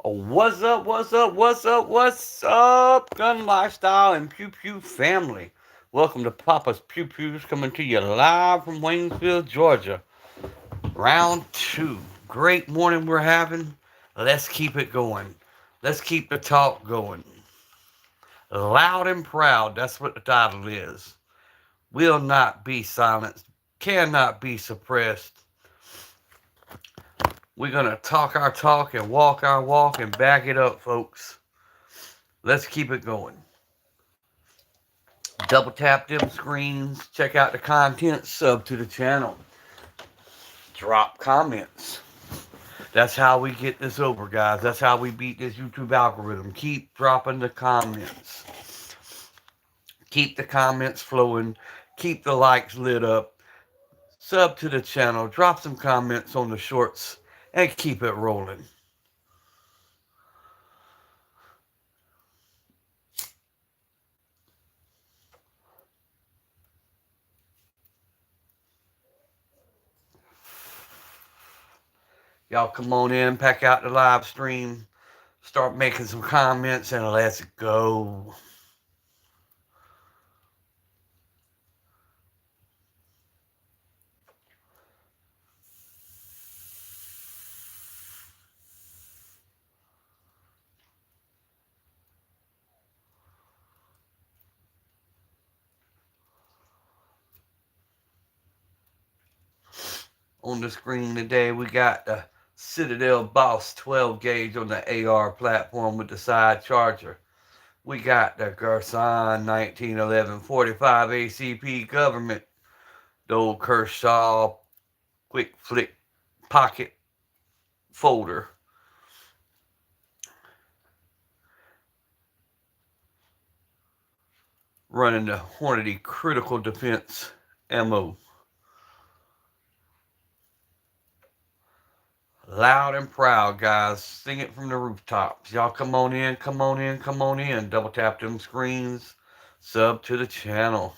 What's up, what's up, what's up, what's up, gun lifestyle and pew pew family? Welcome to Papa's Pew Pews coming to you live from Waynesville, Georgia. Round two. Great morning we're having. Let's keep it going. Let's keep the talk going. Loud and proud, that's what the title is. Will not be silenced, cannot be suppressed. We're going to talk our talk and walk our walk and back it up, folks. Let's keep it going. Double tap them screens, check out the content, sub to the channel, drop comments. That's how we get this over, guys. That's how we beat this YouTube algorithm. Keep dropping the comments. Keep the comments flowing. Keep the likes lit up. Sub to the channel. Drop some comments on the shorts and keep it rolling. Y'all come on in, pack out the live stream, start making some comments, and let's go. On the screen today, we got the Citadel Boss 12 gauge on the AR platform with the side charger. We got the Garson 1911 45 ACP government, the old Kershaw quick flick pocket folder. Running the Hornady critical defense ammo. Loud and proud, guys. Sing it from the rooftops. Y'all come on in, come on in, come on in. Double tap them screens. Sub to the channel.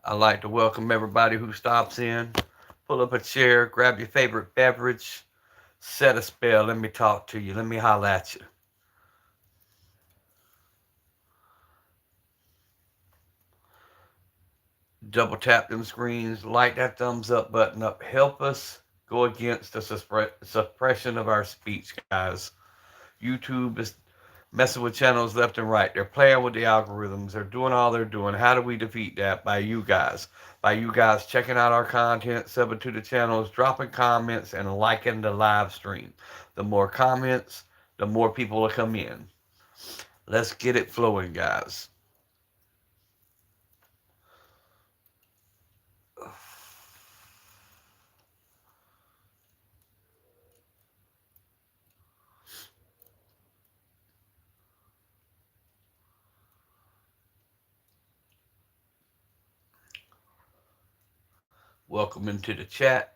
I'd like to welcome everybody who stops in. Pull up a chair, grab your favorite beverage, set a spell. Let me talk to you. Let me holler at you. Double tap them screens, light that thumbs up button up. Help us go against the suppression of our speech, guys. YouTube is messing with channels left and right. They're playing with the algorithms. They're doing all they're doing. How do we defeat that? By you guys. By you guys checking out our content, subbing to the channels, dropping comments, and liking the live stream. The more comments, the more people will come in. Let's get it flowing, guys. Welcome into the chat.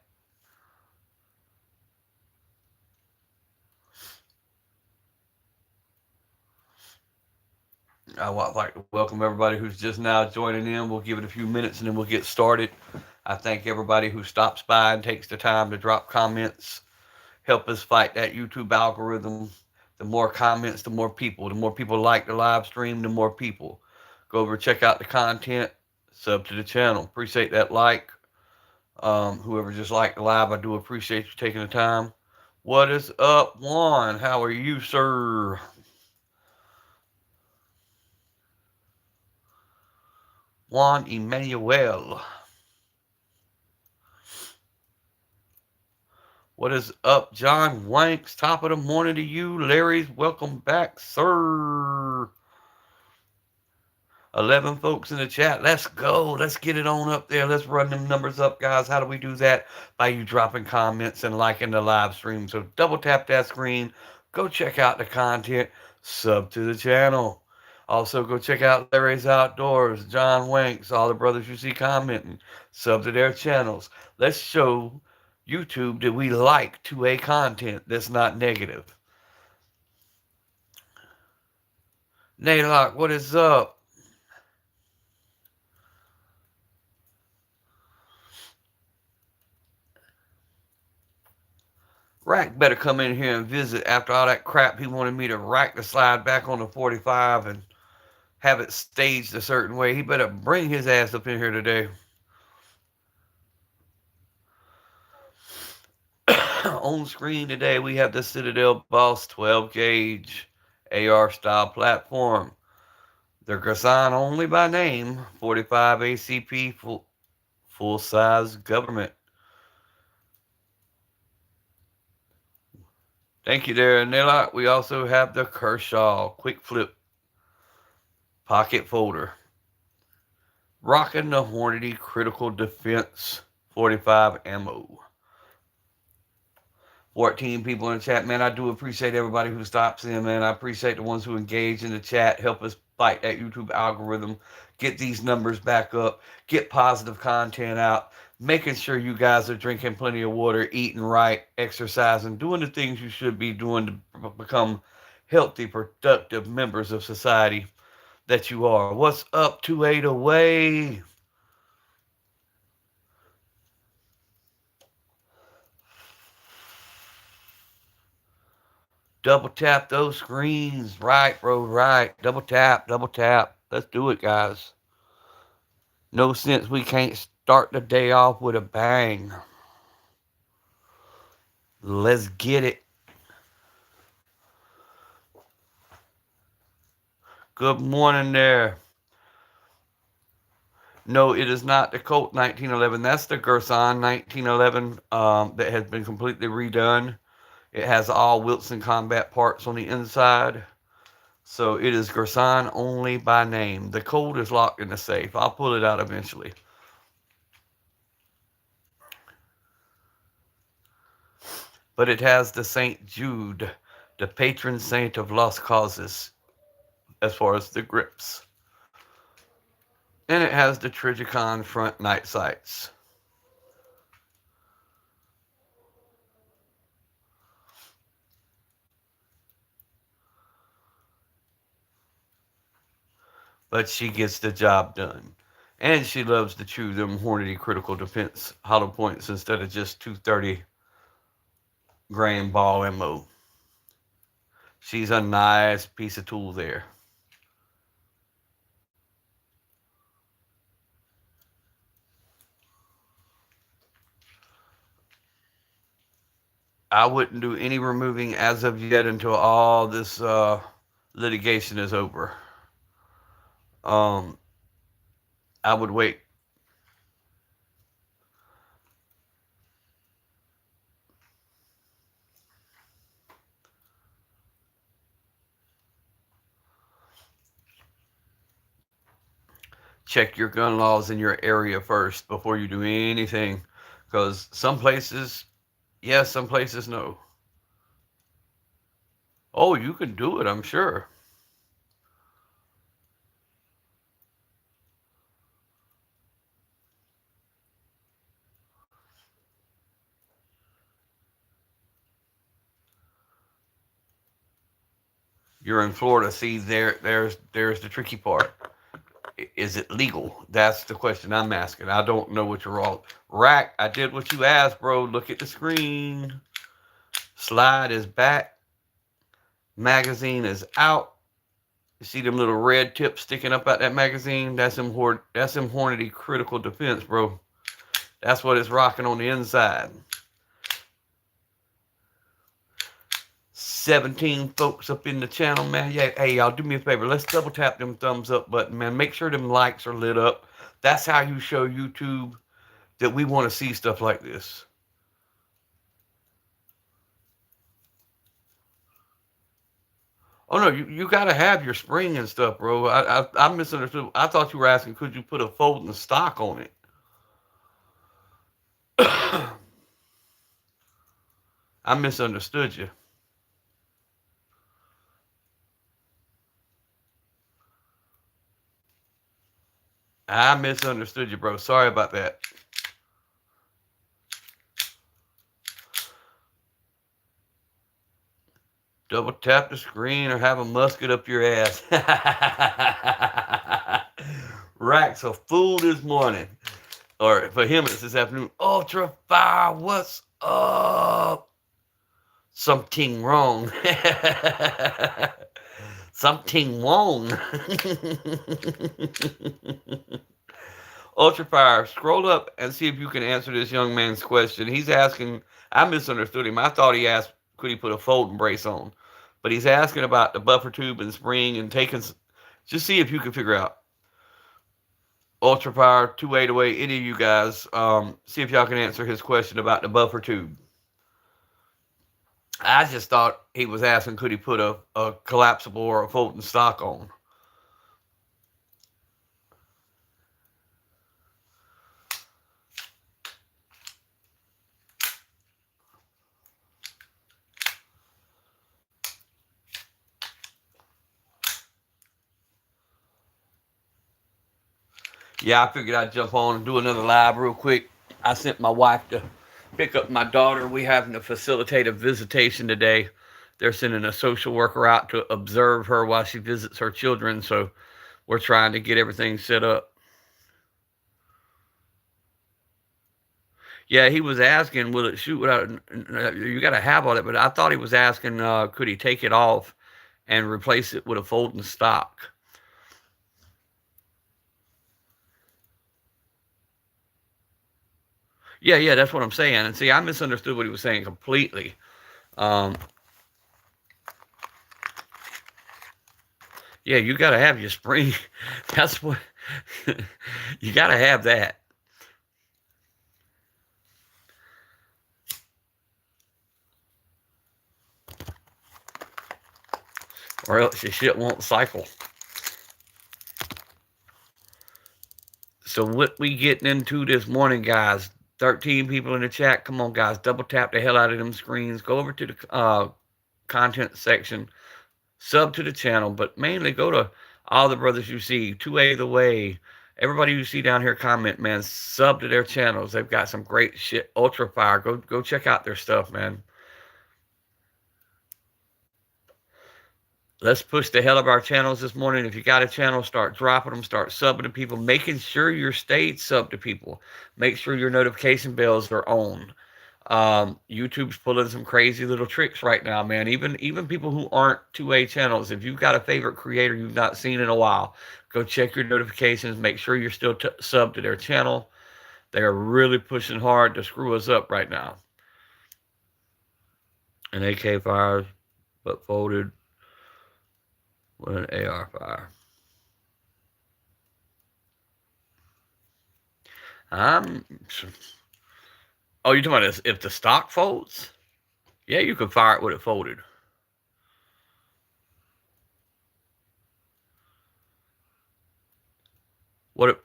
I would like to welcome everybody who's just now joining in. We'll give it a few minutes and then we'll get started. I thank everybody who stops by and takes the time to drop comments. Help us fight that YouTube algorithm. The more comments, the more people. The more people like the live stream, the more people. Go over, check out the content, sub to the channel. Appreciate that like. Whoever just liked the live, I do appreciate you taking the time. What is up, Juan? How are you, sir? Juan Emmanuel. What is up, John Wanks? Top of the morning to you. Larry's welcome back, sir. 11 folks in the chat. Let's go. Let's get it on up there. Let's run them numbers up, guys. How do we do that? By you dropping comments and liking the live stream. So double tap that screen. Go check out the content. Sub to the channel. Also, go check out Larry's Outdoors, John Wanks, all the brothers you see commenting. Sub to their channels. Let's show YouTube that we like 2A content that's not negative. Naylock, what is up? Rack better come in here and visit after all that crap he wanted me to rack the slide back on the 45 and have it staged a certain way. He better bring his ass up in here today. On screen today, we have the Citadel Boss 12 gauge AR style platform. They're Gasan only by name, 45 ACP full size government. Thank you there, Nilak. We also have the Kershaw quick flip pocket folder. Rocking the Hornady Critical Defense 45 ammo. 14 people in the chat, man. I do appreciate everybody who stops in, man. I appreciate the ones who engage in the chat, help us fight that YouTube algorithm, get these numbers back up, get positive content out, making sure you guys are drinking plenty of water, eating right, exercising, doing the things you should be doing to become healthy, productive members of society that you are. What's up, 28 away? Double tap those screens. Right, bro, right. Double tap, double tap. Let's do it, guys. No sense we can't start the day off with a bang. Let's get it. Good morning there. No, it is not the Colt 1911. That's the Gerson 1911 that has been completely redone. It has all Wilson combat parts on the inside. So it is Gerson only by name. The code is locked in the safe. I'll pull it out eventually. But it has the St. Jude, the patron saint of lost causes, as far as the grips. And it has the Trigicon front night sights. But she gets the job done. And she loves to chew them Hornady critical defense hollow points instead of just 230 grain ball ammo. She's a nice piece of tool there. I wouldn't do any removing as of yet until all this litigation is over. I would wait. Check your gun laws in your area first before you do anything. Because some places, yes, some places, no. Oh, you can do it, I'm sure. You're in Florida. See, there's the tricky part. Is it legal? That's the question I'm asking. I don't know what you're all. Rack, I did what you asked, bro. Look at the screen. Slide is back. Magazine is out. You see them little red tips sticking up out that magazine? That's them Hornady critical defense, bro. That's what it's rocking on the inside. 17 folks up in the channel, man. Yeah, hey, y'all, do me a favor. Let's double tap them thumbs up button, man. Make sure them likes are lit up. That's how you show YouTube that we want to see stuff like this. Oh, no, you got to have your spring and stuff, bro. I misunderstood. I thought you were asking, could you put a folding stock on it? I misunderstood you. I misunderstood you, bro. Sorry about that. Double tap the screen or have a musket up your ass. Rack's a fool this morning. Or for him, it's this afternoon. Ultra Fire, what's up? Something wrong. Something wrong. Ultrafire, scroll up and see if you can answer this young man's question. He's asking, I misunderstood him. I thought he asked, could he put a folding brace on? But he's asking about the buffer tube and spring and taking, just see if you can figure out. Ultrafire, 2808, any of you guys, see if y'all can answer his question about the buffer tube. I just thought he was asking, could he put a collapsible or a folding stock on? Yeah, I figured I'd jump on and do another live real quick. I sent my wife to pick up my daughter. We having to facilitate a visitation today. They're sending a social worker out to observe her while she visits her children. So we're trying to get everything set up. Yeah, he was asking, will it shoot without, you got to have all that, but I thought he was asking, could he take it off and replace it with a folding stock? Yeah, that's what I'm saying. And see, I misunderstood what he was saying completely. Um, yeah, you got to have your spring. That's what, you got to have that. Or else your shit won't cycle. So what we getting into this morning, guys? 13 people in the chat. Come on, guys. Double tap the hell out of them screens. Go over to the content section. Sub to the channel. But mainly go to all the brothers you see. 2A the Way. Everybody you see down here comment, man. Sub to their channels. They've got some great shit. Ultra Fire. Go check out their stuff, man. Let's push the hell of our channels this morning. If you got a channel, start dropping them, start subbing to people, making sure you're stayed sub to people. Make sure your notification bells are on. YouTube's pulling some crazy little tricks right now, man. Even people who aren't 2A channels, if you've got a favorite creator you've not seen in a while, go check your notifications. Make sure you're still sub to their channel. They are really pushing hard to screw us up right now. An AK fires, but folded with an AR fire. Oh, you're talking about this, if the stock folds? Yeah, you can fire it with it folded. What?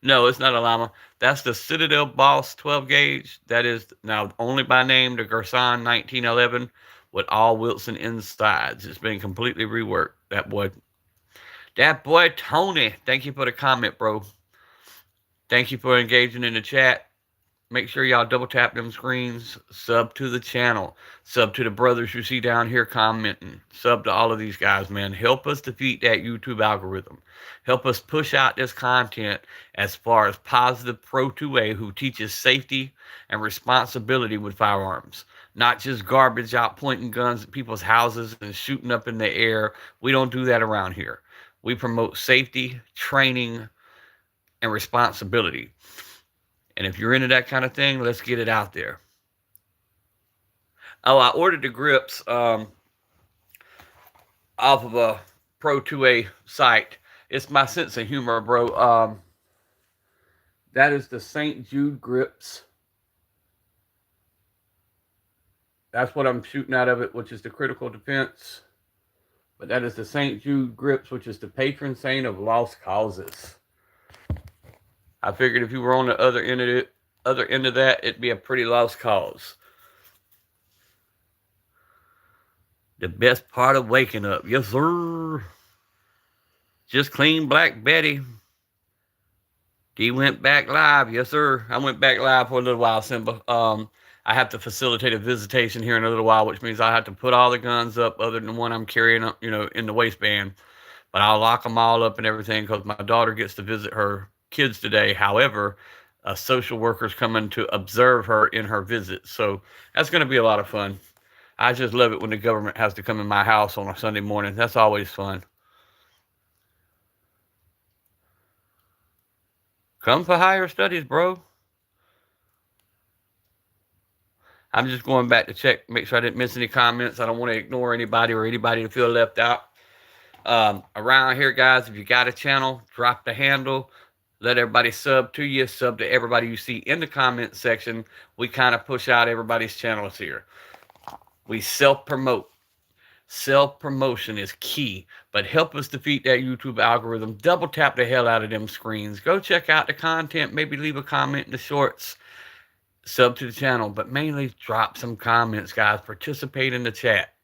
No, it's not a Llama. That's the Citadel Boss 12 gauge. That is now only by name the Gerson 1911 with all Wilson insides. It's been completely reworked. That boy Tony. Thank you for the comment, bro. Thank you for engaging in the chat. Make sure y'all double tap them screens. Sub to the channel. Sub to the brothers you see down here commenting. Sub to all of these guys, man. Help us defeat that YouTube algorithm. Help us push out this content as far as positive Pro 2A who teaches safety and responsibility with firearms. Not just garbage out pointing guns at people's houses and shooting up in the air. We don't do that around here. We promote safety, training, and responsibility. And if you're into that kind of thing, let's get it out there. Oh, I ordered the grips off of a Pro 2A site. It's my sense of humor, bro. That is the St. Jude grips. That's what I'm shooting out of it, which is the critical defense. But that is the St. Jude grips, which is the patron saint of lost causes. I figured if you were on the other end of that, it'd be a pretty lost cause. The best part of waking up. Yes, sir. Just clean Black Betty. He went back live. Yes, sir. I went back live for a little while, Simba. I have to facilitate a visitation here in a little while, which means I have to put all the guns up other than the one I'm carrying, in the waistband. But I'll lock them all up and everything because my daughter gets to visit her kids today. However, a social worker's coming to observe her in her visit. So that's going to be a lot of fun. I just love it when the government has to come in my house on a Sunday morning. That's always fun. Come for higher studies, bro. I'm just going back to check, make sure I didn't miss any comments. I don't want to ignore anybody or anybody to feel left out. Around here, guys, if you got a channel, drop the handle. Let everybody sub to you, sub to everybody you see in the comment section. We kind of push out everybody's channels here. We self promote. Self promotion is key, but help us defeat that YouTube algorithm. Double tap the hell out of them screens. Go check out the content. Maybe leave a comment in the shorts. Sub to the channel, but mainly drop some comments, guys. Participate in the chat.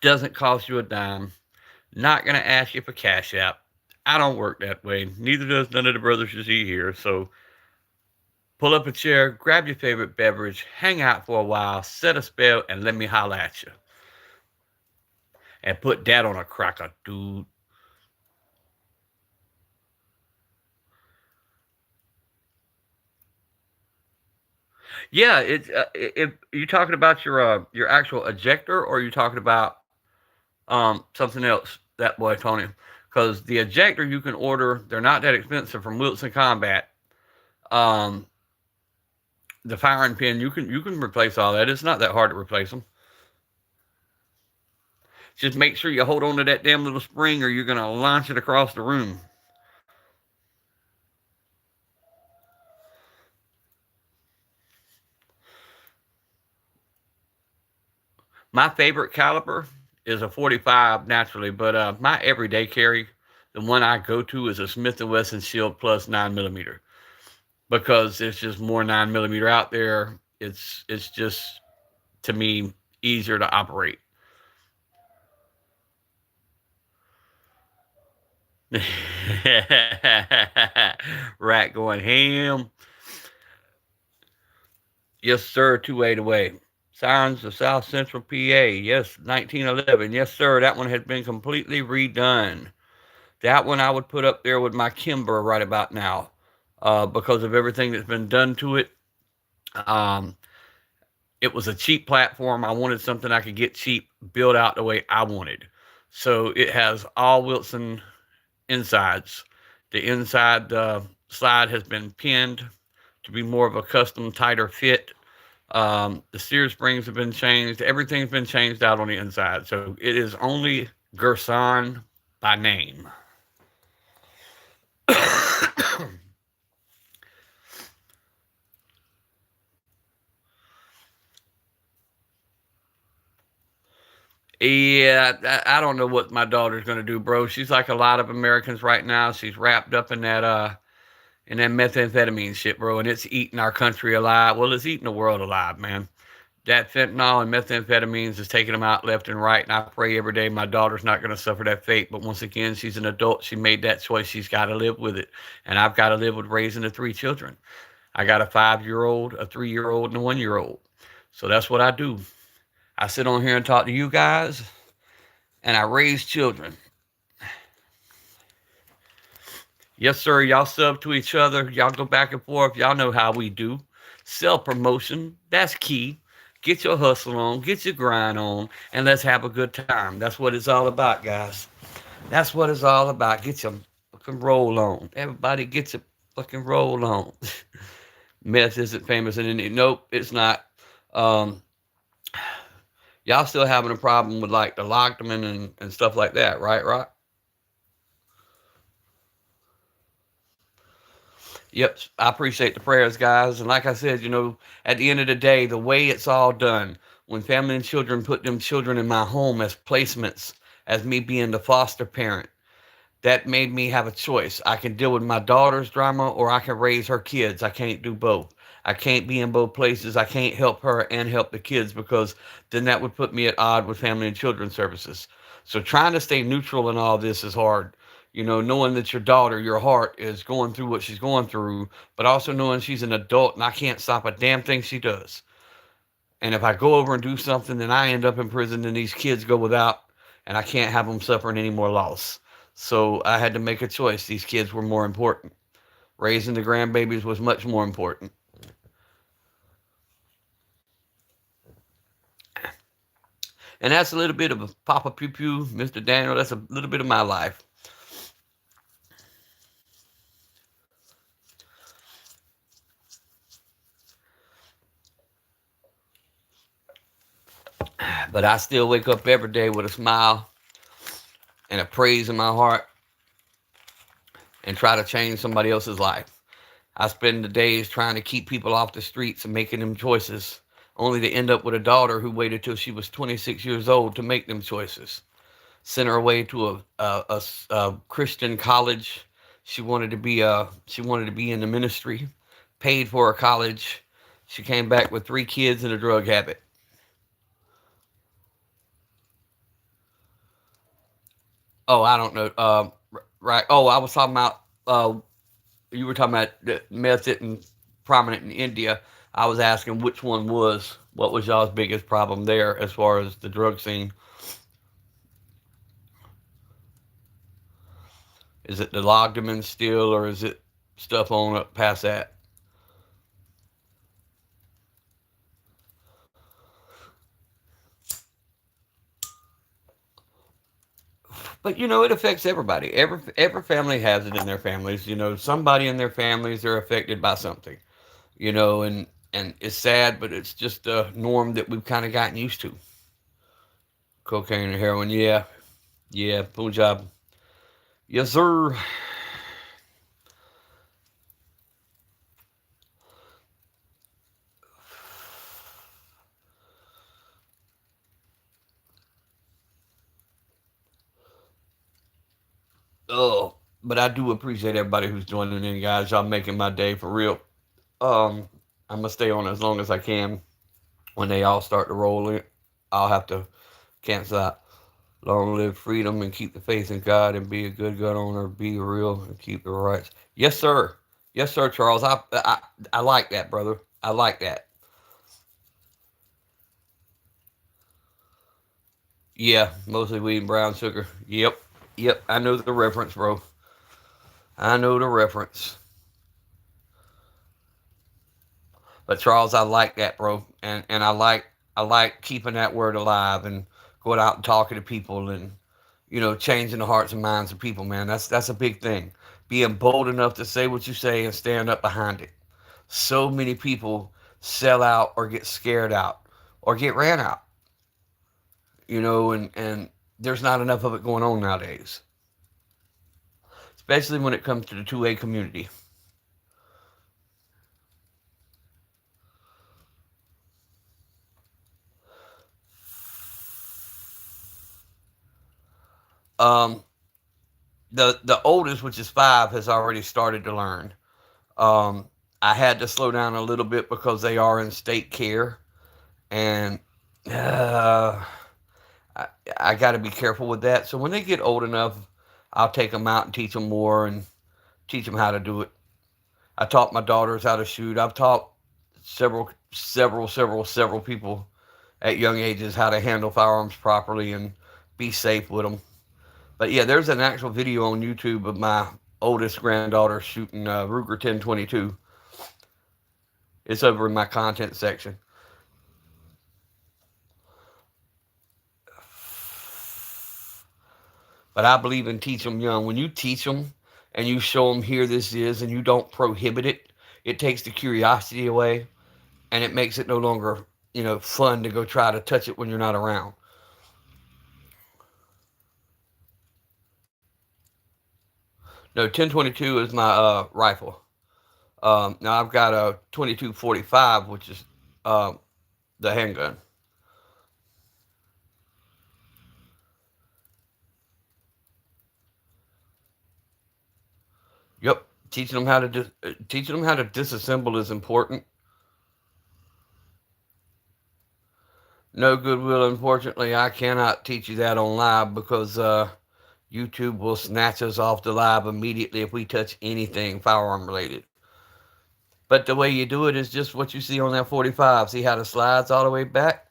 Doesn't cost you a dime. Not going to ask you for Cash App. I don't work that way. Neither does none of the brothers you see here. So pull up a chair, grab your favorite beverage, hang out for a while, set a spell, and let me holler at you. And put that on a cracker, dude. Yeah, it's if you talking about your actual ejector, or are you talking about something else, that boy Tony? Because the ejector you can order, they're not that expensive from Wilson Combat. Um, the firing pin, you can replace all that. It's not that hard to replace them. Just make sure you hold on to that damn little spring, or you're gonna launch it across the room. My favorite caliber is a 45 naturally, but my everyday carry, the one I go to, is a Smith and Wesson Shield Plus 9 millimeter, because it's just more 9 millimeter out there. It's just, to me, easier to operate. Rat going ham. Yes, sir. 2-8 away. Sirens of South Central PA. Yes, 1911. Yes, sir. That one has been completely redone. That one I would put up there with my Kimber right about now, because of everything that's been done to it. Um, it was a cheap platform. I wanted something I could get cheap, build out the way I wanted. So it has all Wilson insides. The inside slide has been pinned to be more of a custom, tighter fit. The steer springs have been changed. Everything's been changed out on the inside. So it is only Gerson by name. Yeah, I don't know what my daughter's gonna do, bro. She's like a lot of Americans right now. She's wrapped up in that methamphetamine shit, bro, and it's eating our country alive. Well, it's eating the world alive, man. That fentanyl and methamphetamines is taking them out left and right, and I pray every day my daughter's not going to suffer that fate. But once again, she's an adult. She made that choice. She's got to live with it, and I've got to live with raising the 3 children. I got a 5-year-old, a 3-year-old, and a 1-year-old. So that's what I do. I sit on here and talk to you guys, and I raise children. Yes, sir. Y'all sub to each other. Y'all go back and forth. Y'all know how we do. Self promotion, that's key. Get your hustle on, get your grind on, and let's have a good time. That's what it's all about, guys. That's what it's all about. Get your fucking roll on. Everybody get your fucking roll on. Meth isn't famous in India. Nope, it's not. Um, y'all still having a problem with like the Lockdown and stuff like that, right? Right? Yep, I appreciate the prayers, guys. And like I said, at the end of the day, the way it's all done, when family and children put them children in my home as placements, as me being the foster parent, that made me have a choice. I can deal with my daughter's drama, or I can raise her kids. I can't do both. I can't be in both places. I can't help her and help the kids, because then that would put me at odd with family and children services. So trying to stay neutral in all this is hard. Knowing that your daughter, your heart, is going through what she's going through, but also knowing she's an adult and I can't stop a damn thing she does. And if I go over and do something, then I end up in prison and these kids go without, and I can't have them suffering any more loss. So I had to make a choice. These kids were more important. Raising the grandbabies was much more important. And that's a little bit of a Papa Pew Pew, Mr. Daniel. That's a little bit of my life. But I still wake up every day with a smile and a praise in my heart and try to change somebody else's life. I spend the days trying to keep people off the streets and making them choices, only to end up with a daughter who waited till she was 26 years old to make them choices. Sent her away to a Christian college. She wanted to be in the ministry. Paid for her college. She came back with 3 kids and a drug habit. Oh, I don't know. Right. Oh, I was talking about. You were talking about the meth hitting prominent in India. I was asking which one was. What was y'all's biggest problem there as far as the drug scene? Is it the Logdemans still, or is it stuff on up past that? But it affects everybody. Every family has it in their families. Somebody in their families are affected by something. And it's sad, but it's just a norm that we've kind of gotten used to. Cocaine and heroin, yeah, yeah, Punjab, yes sir. Oh, but I do appreciate everybody who's joining in, guys. Y'all making my day for real. Um, I'm gonna stay on as long as I can. When they all start to roll in, I'll have to cancel out. Long live freedom and keep the faith in God and be a good gun owner. Be real and keep the rights. Yes, sir. Yes, sir, Charles. I like that, brother. I like that. Yeah, mostly weed and brown sugar. Yep. Yep. I know the reference, bro. I know the reference. But Charles, I like that, bro. And I like keeping that word alive and going out and talking to people and changing the hearts and minds of people, man. That's a big thing. Being bold enough to say what you say and stand up behind it. So many people sell out or get scared out or get ran out, and there's not enough of it going on nowadays, especially when it comes to the 2A community. Um, the oldest, which is 5, has already started to learn. Um, I had to slow down a little bit because they are in state care, and uh, I, I got to be careful with that. So when they get old enough, I'll take them out and teach them more and teach them how to do it. I taught my daughters how to shoot. I've taught several people at young ages how to handle firearms properly and be safe with them. But yeah, there's an actual video on YouTube of my oldest granddaughter shooting Ruger 1022. It's over in my content section. But I believe in teach them young. When you teach them and you show them here this is and you don't prohibit it, it takes the curiosity away and it makes it no longer, fun to go try to touch it when you're not around. No, 1022 is my rifle. Now I've got a 2245, which is uh, the handgun. Yep, teaching them how to disassemble is important. No goodwill, unfortunately, I cannot teach you that on live because YouTube will snatch us off the live immediately if we touch anything firearm related. But the way you do it is just what you see on that 45. See how the slides all the way back?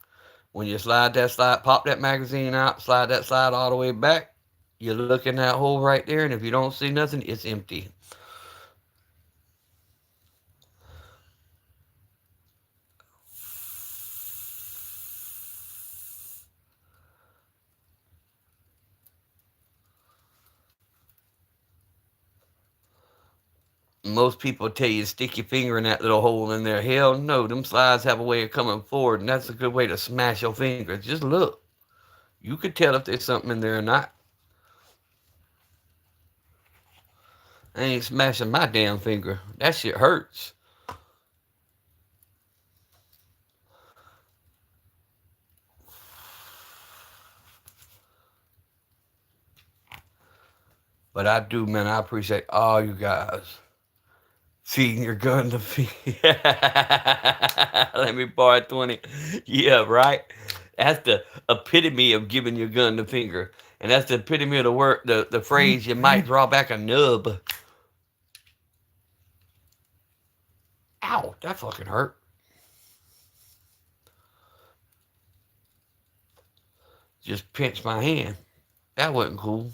When you slide that slide, pop that magazine out, slide that slide all the way back, you look in that hole right there, and if you don't see nothing, it's empty. Most people tell you stick your finger in that little hole in there. Hell no, them slides have a way of coming forward, and that's a good way to smash your finger. Just look. You could tell if there's something in there or not. I ain't smashing my damn finger. That shit hurts. But I do, man. I appreciate all you guys feeding your gun to feed. Let me borrow 20. Yeah, right. That's the epitome of giving your gun the finger, and that's the epitome of the word, the phrase. You might draw back a nub. Ow, that fucking hurt. Just pinched my hand. That wasn't cool.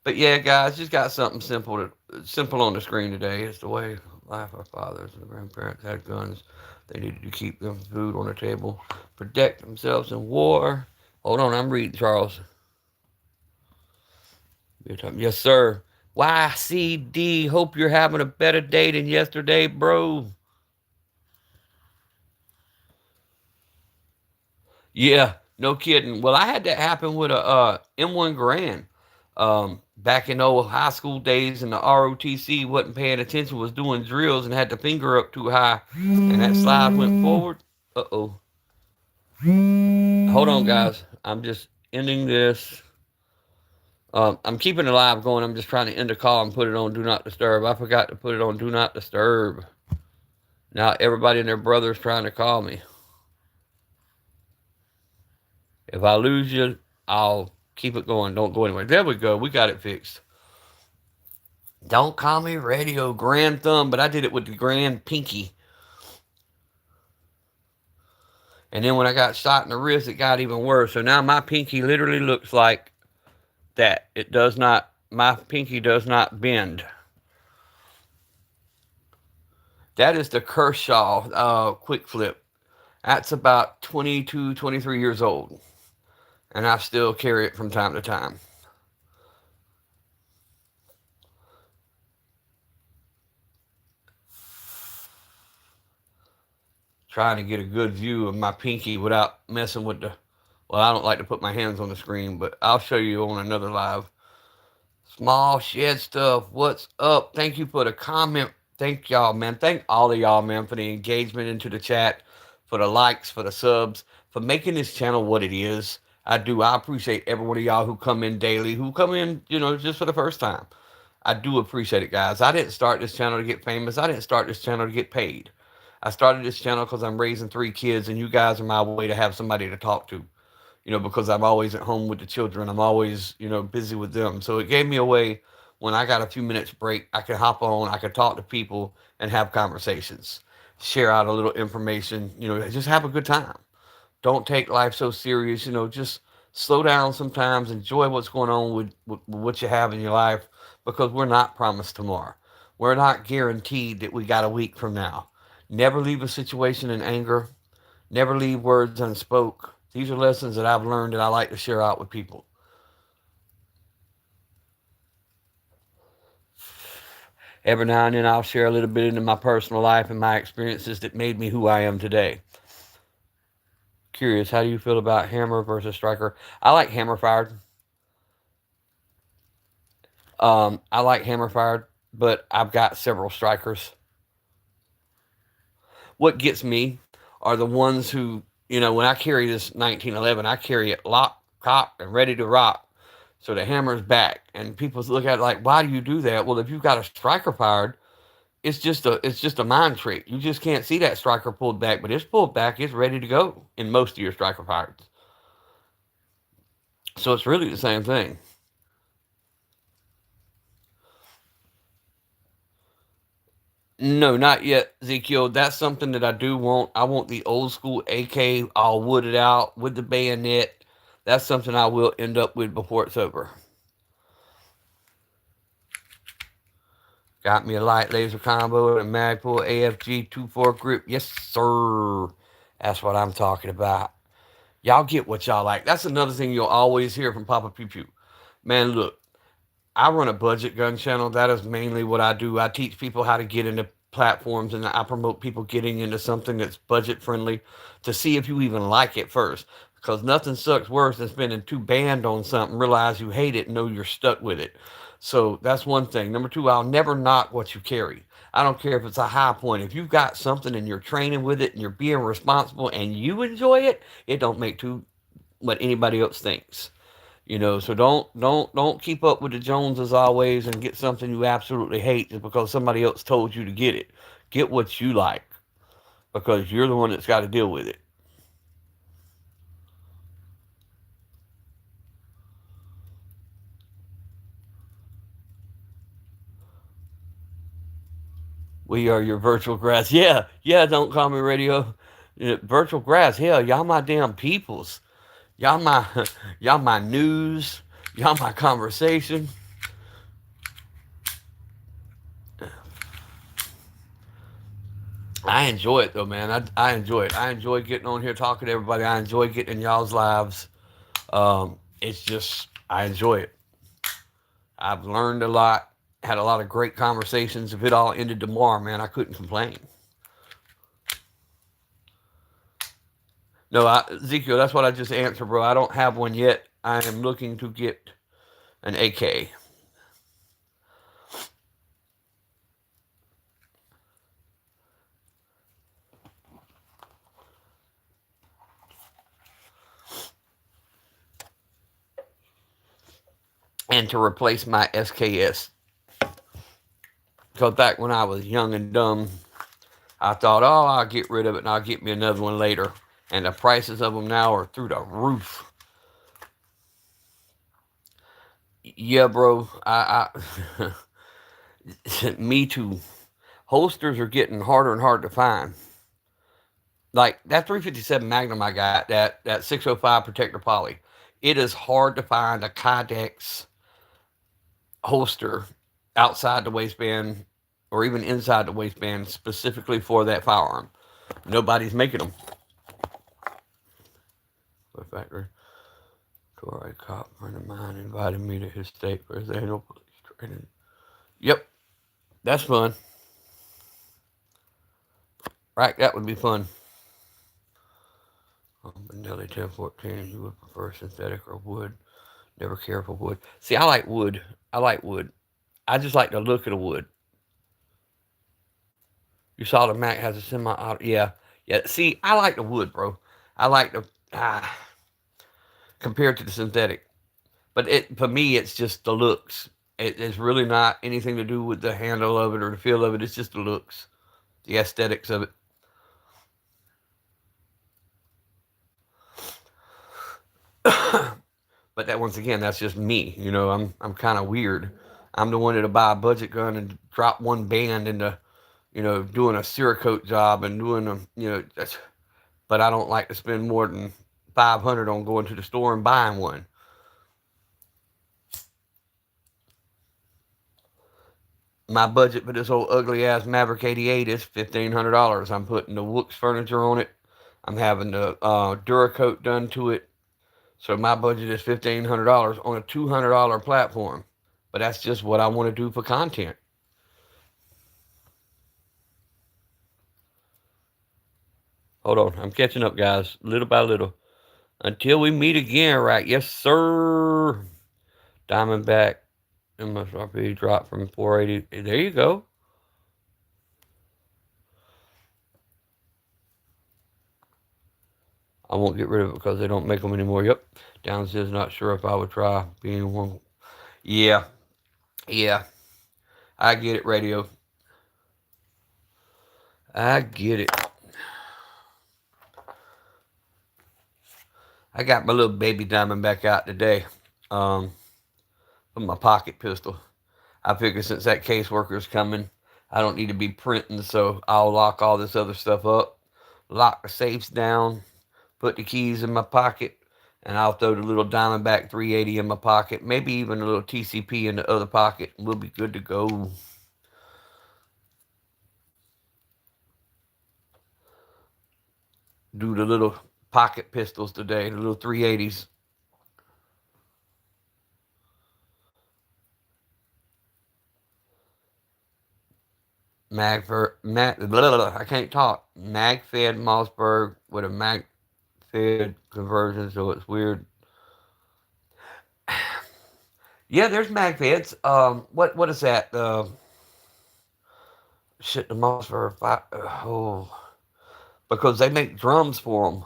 But yeah, guys, just got something simple on the screen today. It's the way life our fathers and grandparents had guns. They needed to keep them food on the table, protect themselves in war. Hold on, I'm reading Charles. Yes, sir. YCD, hope you're having a better day than yesterday, bro. Yeah, no kidding. Well, I had that happen with a M1 Grand. Back in old high school days, and the ROTC wasn't paying attention, was doing drills and had the finger up too high, and that slide went forward. Uh oh. Hold on, guys. I'm just ending this. I'm keeping the live going. I'm just trying to end the call and put it on Do Not Disturb. I forgot to put it on Do Not Disturb. Now everybody and their brother's trying to call me. If I lose you, I'll keep it going. Don't go anywhere. There we go. We got it fixed. Don't call me radio grand thumb, but I did it with the grand pinky. And then when I got shot in the wrist, it got even worse. So now my pinky literally looks like that. It does not, my pinky does not bend. That is the Kershaw quick flip. That's about 22, 23 years old. And I still carry it from time to time. Trying to get a good view of my pinky without messing with the. Well, I don't like to put my hands on the screen, but I'll show you on another live. Small shed stuff. What's up? Thank you for the comment. Thank y'all, man. Thank all of y'all, man, for the engagement into the chat, for the likes, for the subs, for making this channel what it is. I do. I appreciate every one of y'all who come in daily, who come in, just for the first time. I do appreciate it, guys. I didn't start this channel to get famous. I didn't start this channel to get paid. I started this channel because I'm raising 3 kids, and you guys are my way to have somebody to talk to. Because I'm always at home with the children. I'm always, busy with them. So it gave me a way when I got a few minutes break, I could hop on, I could talk to people and have conversations, share out a little information, just have a good time. Don't take life so serious, just slow down sometimes, enjoy what's going on with what you have in your life, because we're not promised tomorrow. We're not guaranteed that we got a week from now. Never leave a situation in anger. Never leave words unspoke. These are lessons that I've learned that I like to share out with people. Every now and then I'll share a little bit into my personal life and my experiences that made me who I am today. Curious, how do you feel about hammer versus striker? I like hammer fired. I like hammer fired, but I've got several strikers. What gets me are the ones who, when I carry this 1911, I carry it locked, cocked, and ready to rock. So the hammer's back, and people look at it like, "Why do you do that?" Well, if you've got a striker fired, it's just a mind trick. You just can't see that striker pulled back, but it's pulled back. It's ready to go in most of your striker fires. So it's really the same thing. No, not yet, Ezekiel. That's something that I do want. I want the old school AK all wooded out with the bayonet. That's something I will end up with before it's over. Got me a light laser combo and a Magpul AFG 2.4 grip. Yes, sir. That's what I'm talking about. Y'all get what y'all like. That's another thing you'll always hear from Papa Pew Pew. Man, look, I run a budget gun channel. That is mainly what I do. I teach people how to get into platforms, and I promote people getting into something that's budget friendly to see if you even like it first. Because nothing sucks worse than spending two band on something, realize you hate it, and know you're stuck with it. So that's one thing. Number two, I'll never knock what you carry. I don't care if it's a high point. If you've got something and you're training with it and you're being responsible and you enjoy it, it don't make too what anybody else thinks. So don't keep up with the Joneses always and get something you absolutely hate just because somebody else told you to get it. Get what you like because you're the one that's got to deal with it. We are your virtual grass. Yeah, yeah. Don't call me radio. Virtual grass. Hell, y'all my damn peoples. Y'all my y'all my news. Y'all my conversation. I enjoy it though, man. I enjoy it. I enjoy getting on here talking to everybody. I enjoy getting in y'all's lives. It's just I enjoy it. I've learned a lot, had a lot of great conversations. If it all ended tomorrow, man, I couldn't complain. No, Ezekiel, that's what I just answered, bro. I don't have one yet. I am looking to get an AK. And to replace my SKS. Because back when I was young and dumb, I thought, oh, I'll get rid of it and I'll get me another one later. And the prices of them now are through the roof. Yeah, bro. Me too. Holsters are getting harder and harder to find. Like that 357 Magnum I got, that 605 Protector Poly, it is hard to find a Kydex holster outside the waistband or even inside the waistband specifically for that firearm. Nobody's making them. What factory? Torrey cop friend of mine invited me to his state for his annual police training. Yep, that's fun. Right, that would be fun. Benelli 1014, you would prefer synthetic or wood? Never care for wood. See, I like wood. I like wood. I just like the look of the wood. You saw the Mac has a semi-auto. Yeah, yeah. See, I like the wood, bro. I like the compared to the synthetic. But it for me, it's just the looks. It's really not anything to do with the handle of it or the feel of it. It's just the looks, the aesthetics of it. But that once again, that's just me. I'm kind of weird. I'm the one that'll buy a budget gun and drop one band into, doing a Cerakote job and doing a, that's. But I don't like to spend more than 500 on going to the store and buying one. My budget for this old ugly ass Maverick 88 is $1,500. I'm putting the Wooks furniture on it. I'm having the Duracoat done to it. So my budget is $1,500 on a $200 platform. But that's just what I want to do for content. Hold on, I'm catching up, guys, little by little. Until we meet again, right? Yes, sir. Diamondback MSRP dropped from 480. There you go. I won't get rid of it because they don't make them anymore. Yep. Down says not sure if I would try being one. Yeah, yeah. I get it, radio. I get it. I got my little baby Diamondback out today. With my pocket pistol. I figure since that caseworker's coming, I don't need to be printing, so I'll lock all this other stuff up, lock the safes down, put the keys in my pocket, and I'll throw the little Diamondback 380 in my pocket, maybe even a little TCP in the other pocket, and we'll be good to go. Do the little pocket pistols today, the little 380s. I can't talk. Mag-fed Mossberg with a mag-fed conversion, so it's weird. Yeah, there's mag-feds. What is that? Shit, the Mossberg. Oh, because they make drums for them.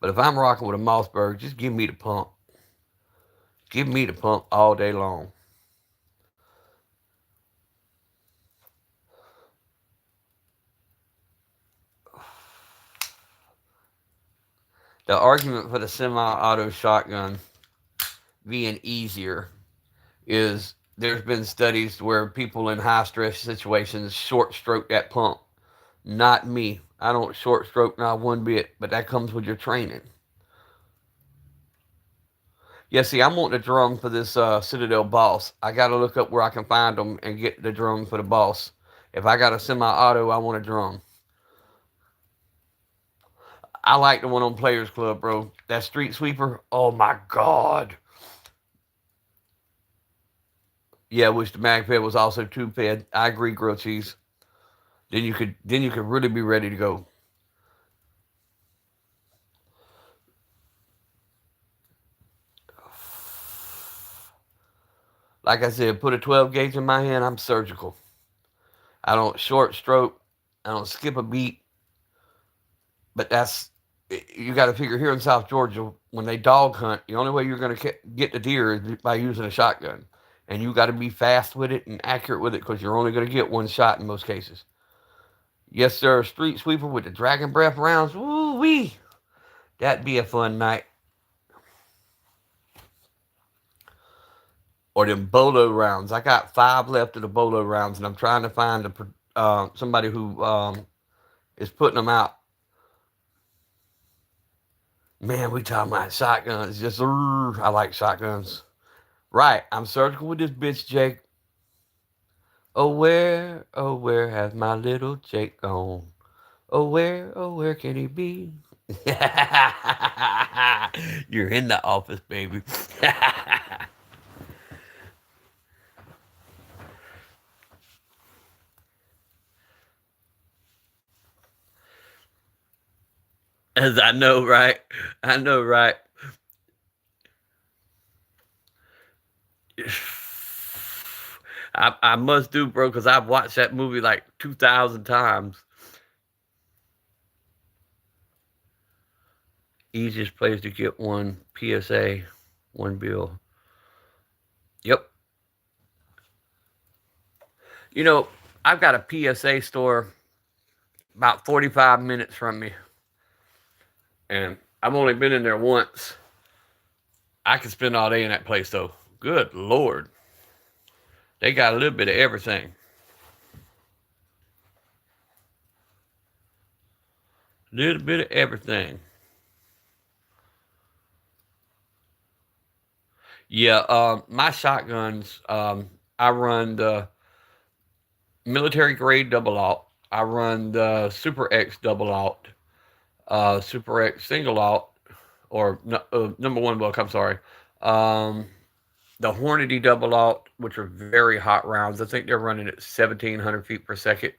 But if I'm rocking with a Mossberg, just give me the pump. Give me the pump all day long. The argument for the semi-auto shotgun being easier is there's been studies where people in high stress situations short stroke that pump. Not me. I don't short stroke not one bit, but that comes with your training. Yeah, see, I'm wanting a drum for this Citadel Boss. I got to look up where I can find them and get the drum for the Boss. If I got a semi-auto, I want a drum. I like the one on Players Club, bro. That Street Sweeper. Oh my God. Yeah, which the mag fed was also tube fed. I agree, grilled cheese. Then you could really be ready to go. Like I said, put a 12 gauge in my hand, I'm surgical. I don't short stroke. I don't skip a beat. But that's you got to figure here in South Georgia when they dog hunt, the only way you're going to get the deer is by using a shotgun, and you got to be fast with it and accurate with it because you're only going to get one shot in most cases. Yes, sir. Street sweeper with the dragon breath rounds. Woo wee. That'd be a fun night. Or them bolo rounds. I got 5 left of the bolo rounds, and I'm trying to find somebody who is putting them out. Man, we talking about shotguns. Just I like shotguns. Right, I'm surgical with this bitch, Jake. Oh where has my little Jake gone? Oh where can he be? You're in the office, baby. As I know, right? I know, right? I must do, bro, because I've watched that movie like 2,000 times. Easiest place to get one PSA, one bill. Yep. You know, I've got a PSA store about 45 minutes from me, and I've only been in there once. I could spend all day in that place, though. Good Lord. They got a little bit of everything. Little bit of everything. Yeah, my shotguns, I run the military grade double aught. I run the Super X double aught, Super X single aught, or number one book, I'm sorry. Um, the Hornady double aught, which are very hot rounds. I think they're running at 1,700 feet per second.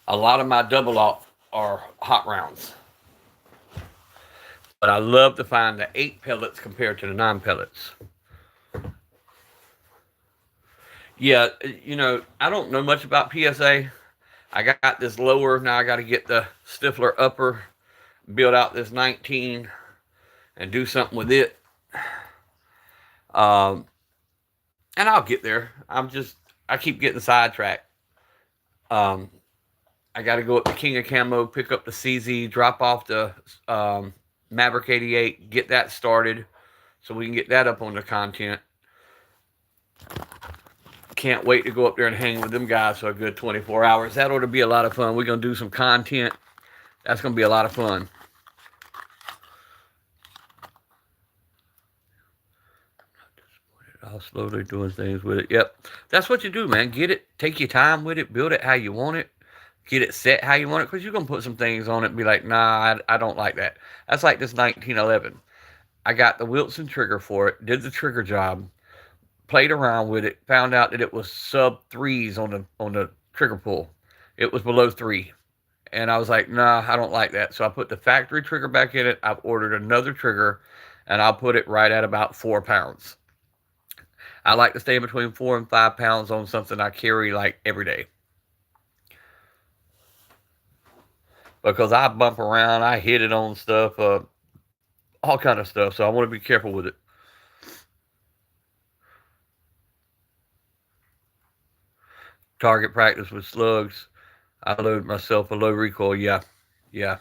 A lot of my double aught are hot rounds. But I love to find the 8 pellets compared to the 9 pellets. Yeah, I don't know much about PSA. I got this lower, now I got to get the Stifler upper, build out this 19, and do something with it. Um, and I'll get there. I keep getting sidetracked. Um, I got to go up to King of Camo, pick up the CZ, drop off the Maverick 88, get that started so we can get that up on the content. Can't wait to go up there and hang with them guys for a good 24 hours. That ought to be a lot of fun. We're going to do some content. That's going to be a lot of fun. I'll slowly doing things with it. Yep. That's what you do, man. Get it, take your time with it, build it how you want it, get it set how you want it, because you're going to put some things on it and be like, nah, I don't like that. That's like this 1911. I got the Wilson trigger for it, did the trigger job, played around with it, found out that it was sub threes on the trigger pull. It was below three. And I was like, nah, I don't like that. So I put the factory trigger back in it. I've ordered another trigger, and I'll put it right at about 4 pounds. I like to stay between 4 and 5 pounds on something I carry like every day. Because I bump around, I hit it on stuff, all kind of stuff. So I want to be careful with it. Target practice with slugs. I load myself a low recoil. Yeah, yeah.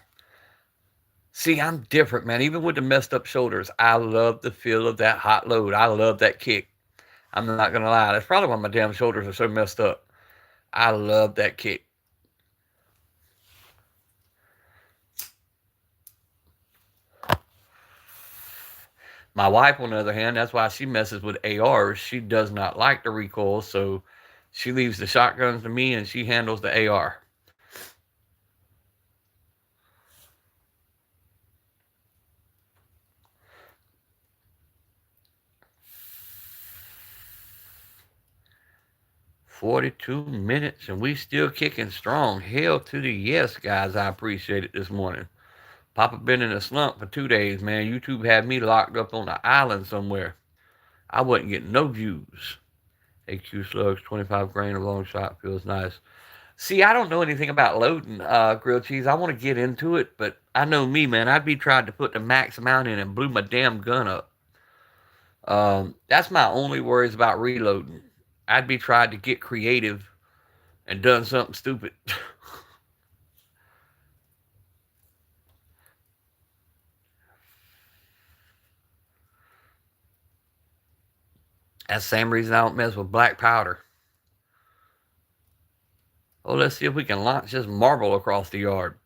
See, I'm different, man. Even with the messed up shoulders, I love the feel of that hot load. I love that kick. I'm not gonna lie. That's probably why my damn shoulders are so messed up. I love that kick. My wife, on the other hand, that's why she messes with ARs. She does not like the recoil, so she leaves the shotguns to me and she handles the AR. 42 minutes and we still kicking strong. Hell to the yes, guys. I appreciate it this morning. Papa been in a slump for 2 days, man. YouTube had me locked up on an island somewhere. I wasn't getting no views. AQ slugs, 25 grain of long shot feels nice. See, I don't know anything about loading grilled cheese. I want to get into it, but I know me, man. I'd be trying to put the max amount in and blew my damn gun up. That's my only worries about reloading. I'd be trying to get creative and done something stupid. That's the same reason I don't mess with black powder. Oh, let's see if we can launch this marble across the yard.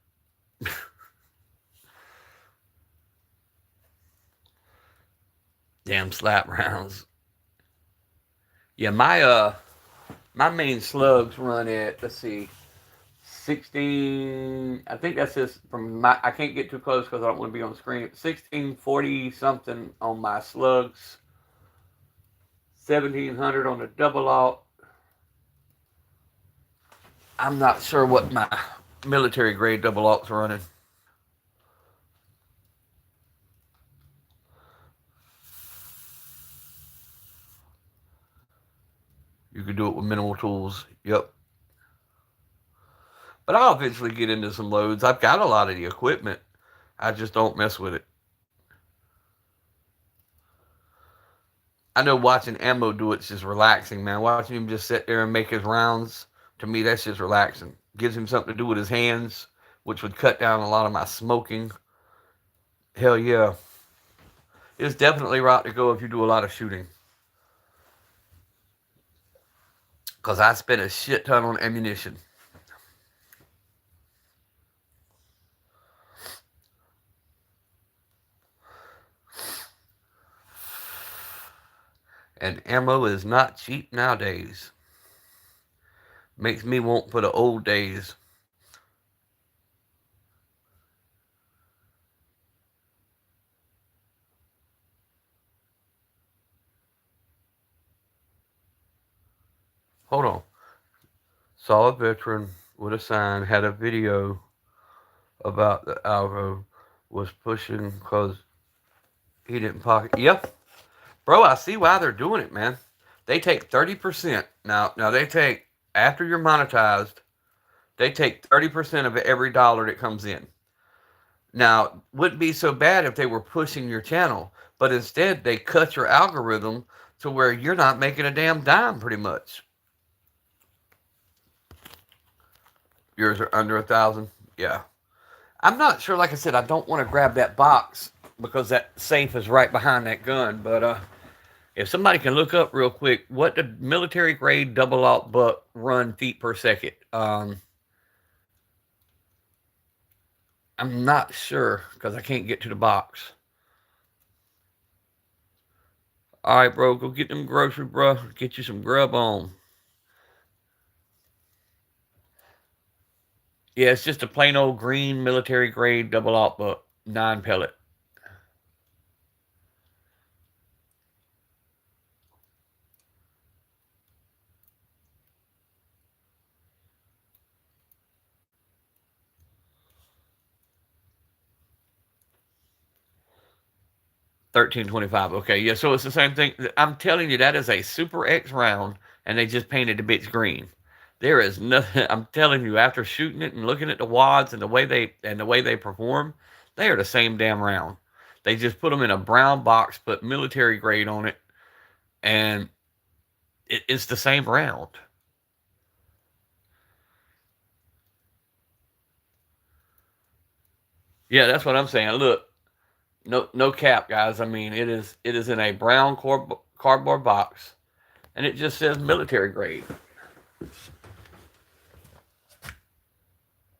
Damn slap rounds. Yeah, my main slugs run at, let's see, 16. I think that's just from my. I can't get too close because I don't want to be on the screen. 1640 something on my slugs. 1700 on the double aught. I'm not sure what my military grade double aught's running. You can do it with minimal tools. Yep. But I'll eventually get into some loads. I've got a lot of the equipment. I just don't mess with it. I know watching Ammo do it's just relaxing, man. Watching him just sit there and make his rounds, to me, that's just relaxing. Gives him something to do with his hands, which would cut down a lot of my smoking. Hell yeah. It's definitely route to go if you do a lot of shooting. Because I spent a shit ton on ammunition. And ammo is not cheap nowadays. Makes me want for the old days. Hold on. Saw a veteran with a sign, had a video about the algo, was pushing because he didn't pocket. Yep. Bro, I see why they're doing it, man. They take 30%. Now they take, after you're monetized, they take 30% of every dollar that comes in. Now, wouldn't be so bad if they were pushing your channel, but instead they cut your algorithm to where you're not making a damn dime pretty much. Yours are under 1,000? Yeah. I'm not sure, like I said, I don't want to grab that box because that safe is right behind that gun, but if somebody can look up real quick what the military grade double aught buck run feet per second. I'm not sure because I can't get to the box. All right, bro, go get them groceries, bro. Get you some grub on. Yeah, it's just a plain old green military grade double aught, but 9 pellet. 1325. Okay, yeah, so it's the same thing. I'm telling you, that is a Super X round, and they just painted the bits green. There is nothing. I'm telling you, after shooting it and looking at the wads and the way they perform, they are the same damn round. They just put them in a brown box, put military grade on it, and it's the same round. Yeah, that's what I'm saying. Look, no cap, guys. I mean, it is in a brown cardboard box, and it just says military grade.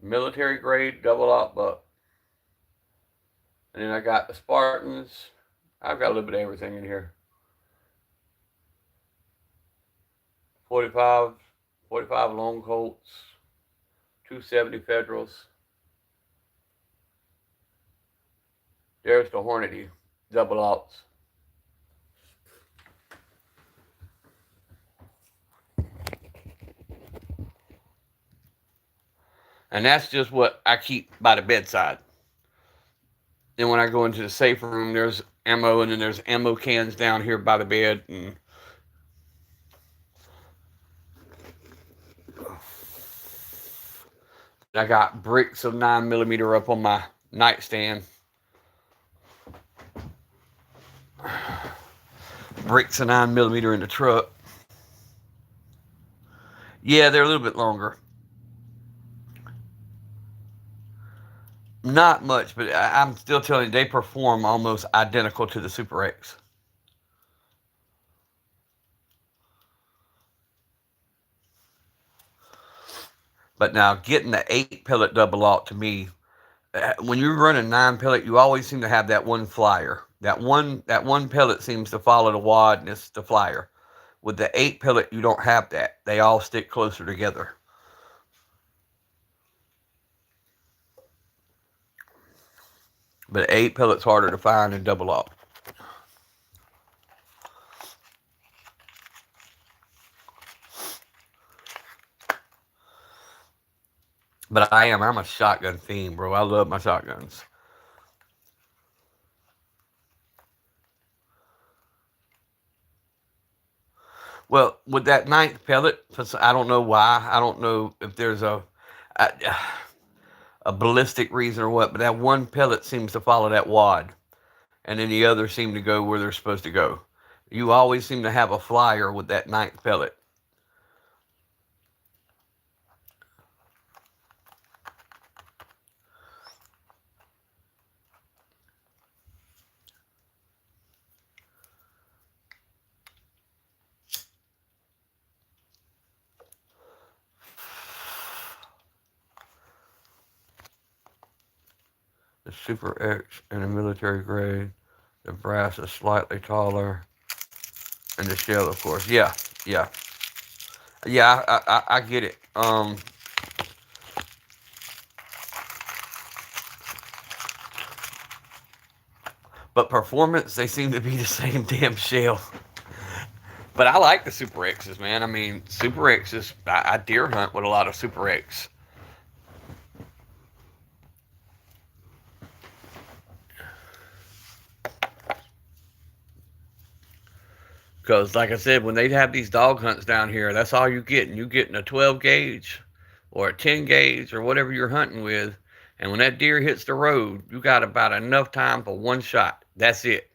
Military grade double aught buck. And then I got the Spartans. I've got a little bit of everything in here. 45, 45 long colts, 270 Federals. There's the Hornady double aughts. And that's just what I keep by the bedside. Then when I go into the safe room, there's ammo, and then there's ammo cans down here by the bed. And I got bricks of 9mm up on my nightstand. Bricks of 9mm in the truck. Yeah, they're a little bit longer. Not much, but I'm still telling you, they perform almost identical to the Super X. But now getting the 8 pellet double aught to me, when you're running 9 pellet, you always seem to have that one flyer. That one pellet seems to follow the wad, and it's the flyer. With the 8 pellet, you don't have that. They all stick closer together. But 8 pellet's harder to find than double aught. But I'm a shotgun fiend, bro. I love my shotguns. Well, with that ninth pellet, I don't know why. I don't know if there's a, a ballistic reason or what, but that one pellet seems to follow that wad, and then the others seem to go where they're supposed to go. You always seem to have a flyer with that ninth pellet. The Super X and the military grade. The brass is slightly taller, and the shell, of course. Yeah, yeah, yeah. I get it. But performance, they seem to be the same damn shell. But I like the Super X's, man. I mean, Super X's. I deer hunt with a lot of Super X. Because, like I said, when they have these dog hunts down here, that's all you're getting. You're getting a 12 gauge or a 10 gauge or whatever you're hunting with. And when that deer hits the road, you got about enough time for one shot. That's it.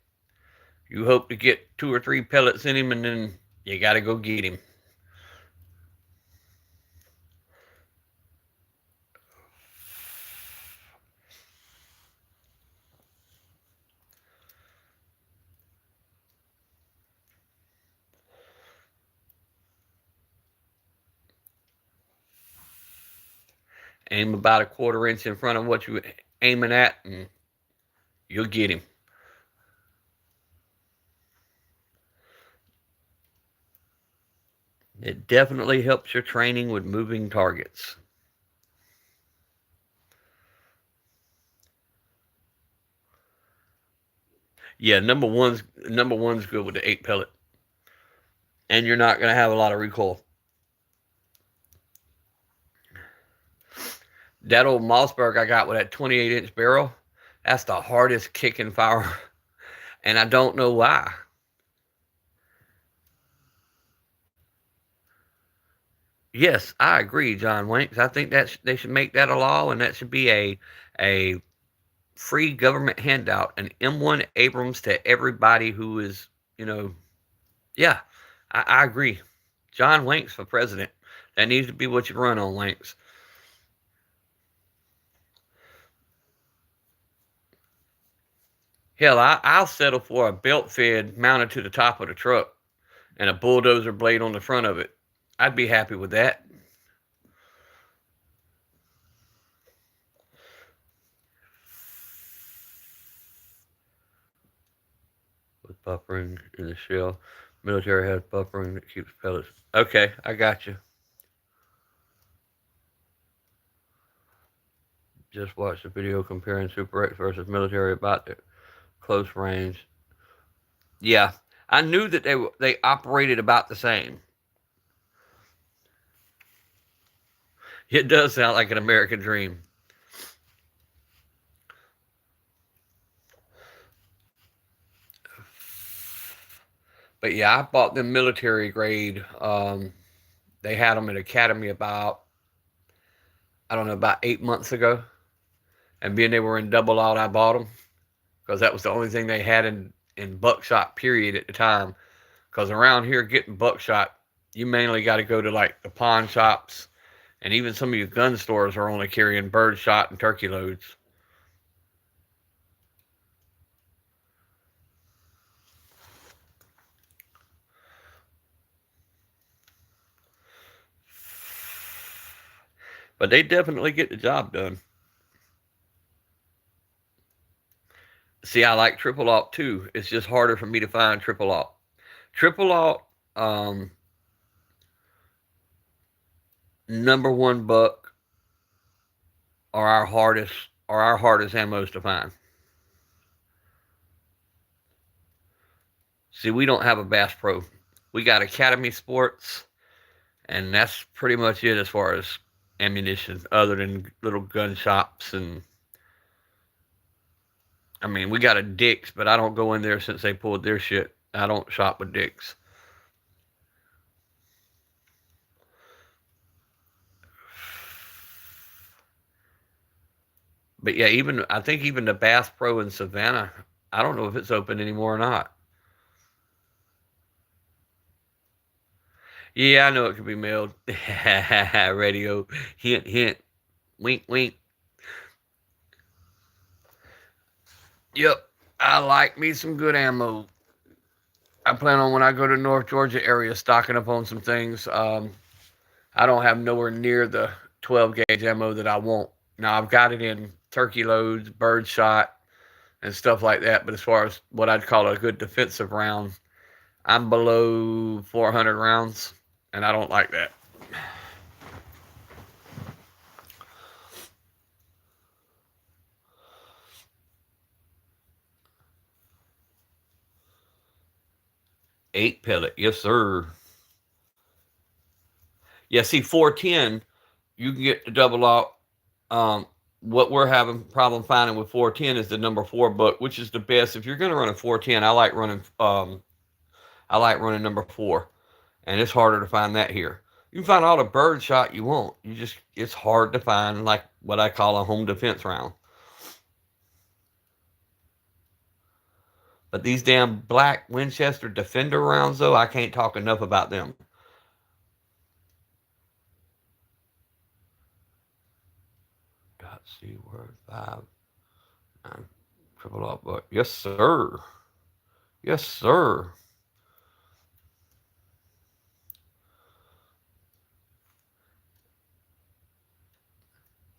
You hope to get 2 or 3 pellets in him, and then you got to go get him. Aim about a 1/4 inch in front of what you're aiming at, and you'll get him. It definitely helps your training with moving targets. Yeah, number one's good with the 8 pellet, and you're not gonna have a lot of recoil. That old Mossberg I got with that 28-inch barrel, that's the hardest kicking fire, and I don't know why. Yes, I agree, John Winks. I think that they should make that a law, and that should be a free government handout, an M1 Abrams to everybody who is, you know, yeah, I agree. John Winks for president. That needs to be what you run on, Winks. Hell, I'll settle for a belt fed mounted to the top of the truck and a bulldozer blade on the front of it. I'd be happy with that. With buffering in the shell. Military has buffering that keeps pellets. Okay, I got you. Just watched the video comparing Super X versus military about the close range. Yeah, I knew that they operated about the same. It does sound like an American dream. But yeah, I bought them military grade. They had them at Academy about, I don't know, about 8 months ago. And being they were in double out, I bought them because that was the only thing they had in buckshot period at the time. Because around here, getting buckshot, you mainly got to go to like the pawn shops, and even some of your gun stores are only carrying bird shot and turkey loads. But they definitely get the job done. See, I like triple alt too. It's just harder for me to find triple alt. Triple alt, number one buck are our hardest ammos to find. See, we don't have a Bass Pro. We got Academy Sports, and that's pretty much it as far as ammunition, other than little gun shops. And I mean, we got a Dick's, but I don't go in there since they pulled their shit. I don't shop with Dick's. But yeah, even I think even the Bass Pro in Savannah, I don't know if it's open anymore or not. Yeah, I know it could be mailed. Radio, hint, hint, wink, wink. Yep, I like me some good ammo. I plan on when I go to North Georgia area stocking up on some things. I don't have nowhere near the 12 gauge ammo that I want. Now I've got it in turkey loads, bird shot, and stuff like that. But as far as what I'd call a good defensive round, I'm below 400 rounds, and I don't like that. 8 pellet, yes sir. Yeah, see 410, you can get the double out. What we're having problem finding with 410 is the number 4 buck, which is the best. If you're going to run a 410, I like running number 4, and it's harder to find that here. You can find all the bird shot you want. It's hard to find like what I call a home defense round. But these damn black Winchester Defender rounds, though, I can't talk enough about them. C word 5 9 triple up buck. Yes, sir. Yes, sir.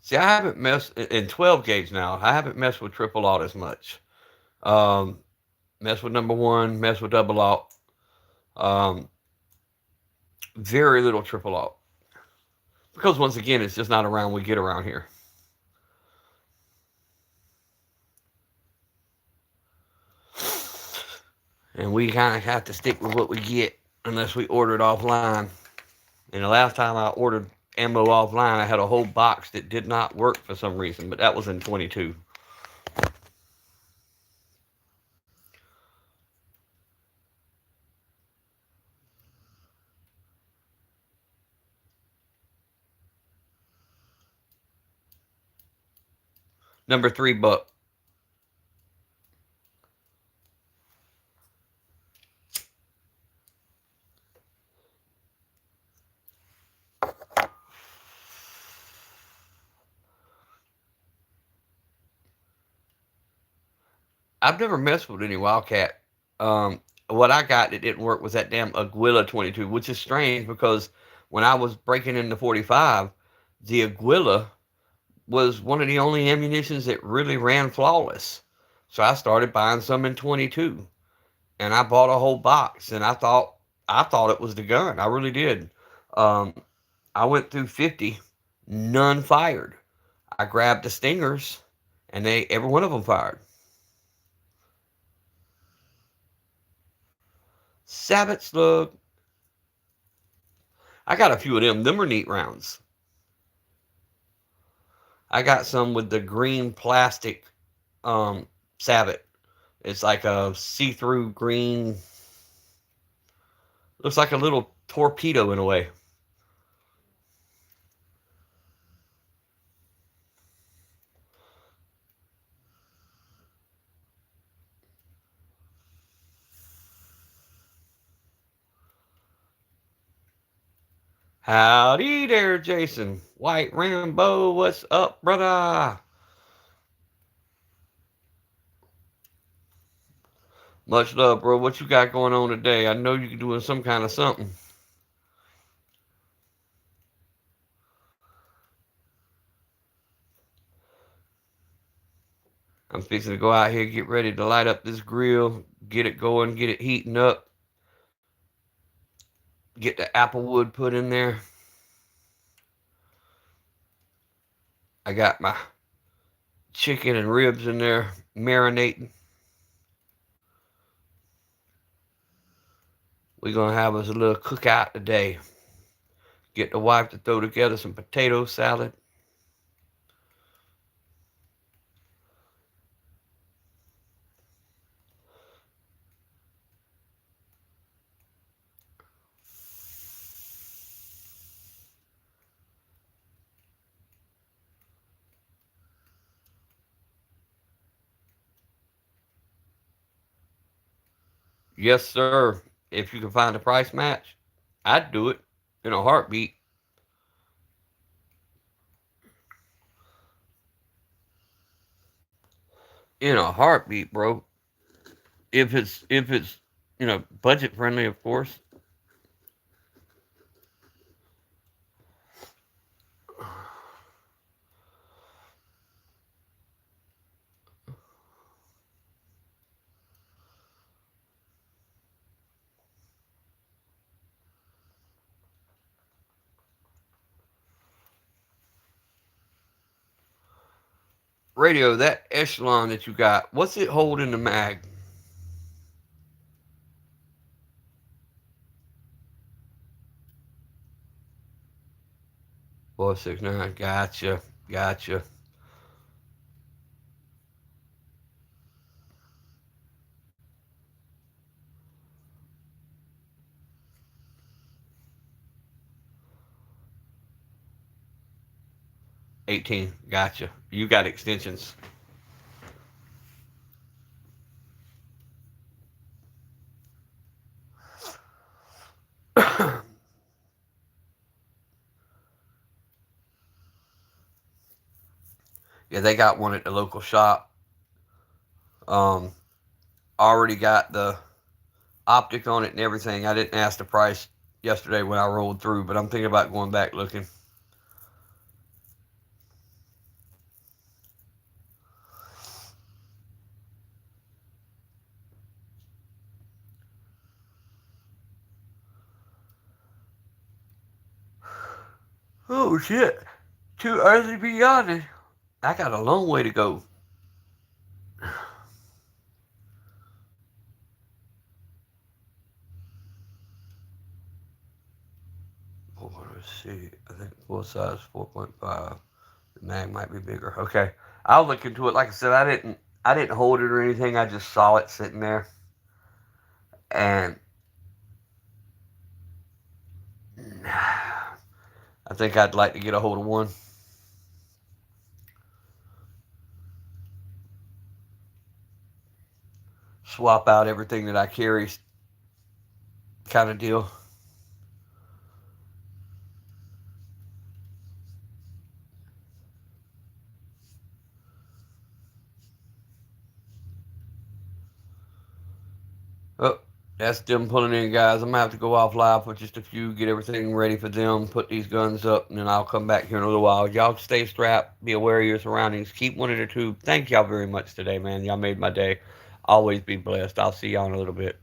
See, I haven't messed in 12 gauge now. I haven't messed with triple aught as much. Mess with number 1, mess with double aught. Um, Very little triple aught. Because once again, it's just not around we get around here. And we kind of have to stick with what we get unless we order it offline. And the last time I ordered ammo offline, I had a whole box that did not work for some reason, but that was in 22. Number 3, Buck. I've never messed with any Wildcat. What I got that didn't work was that damn Aguila 22, which is strange because when I was breaking into 45, the Aguila was one of the only ammunitions that really ran flawless. So I started buying some in 22, and I bought a whole box, and I thought it was the gun. I really did. Um, I went through 50, none fired. I grabbed the stingers, and they every one of them fired. Sabbath slug. I got a few of them. Them are neat rounds. I got some with the green plastic Sabbath. It's like a see-through green. Looks like a little torpedo in a way. Howdy there, Jason. White Rambo, what's up, brother? Much love, bro. What you got going on today? I know you're doing some kind of something. I'm fixing to go out here, get ready to light up this grill, get it going, get it heating up, get the apple wood put in there. I got my chicken and ribs in there marinating. We're going to have us a little cookout today. Get the wife to throw together some potato salad. Yes, sir. If you can find a price match, I'd do it in a heartbeat. In a heartbeat, bro. If it's budget friendly, of course. Radio, that echelon that you got, what's it hold in the mag? 469. Gotcha. Gotcha. 18. Gotcha. You got extensions. Yeah, they got one at the local shop. Um, Already got the optic on it and everything. I didn't ask the price yesterday when I rolled through, but I'm thinking about going back looking. Oh shit. Too early to be yawning. I got a long way to go. Oh, let's see. I think full size 4.5. The mag might be bigger. Okay. I'll look into it. Like I said, I didn't hold it or anything. I just saw it sitting there. And I think I'd like to get a hold of one. Swap out everything that I carry kind of deal. Oh, that's them pulling in, guys. I'm going to have to go off live for just a few, get everything ready for them, put these guns up, and then I'll come back here in a little while. Y'all stay strapped, be aware of your surroundings, keep one of the two. Thank y'all very much today, man. Y'all made my day. Always be blessed. I'll see y'all in a little bit.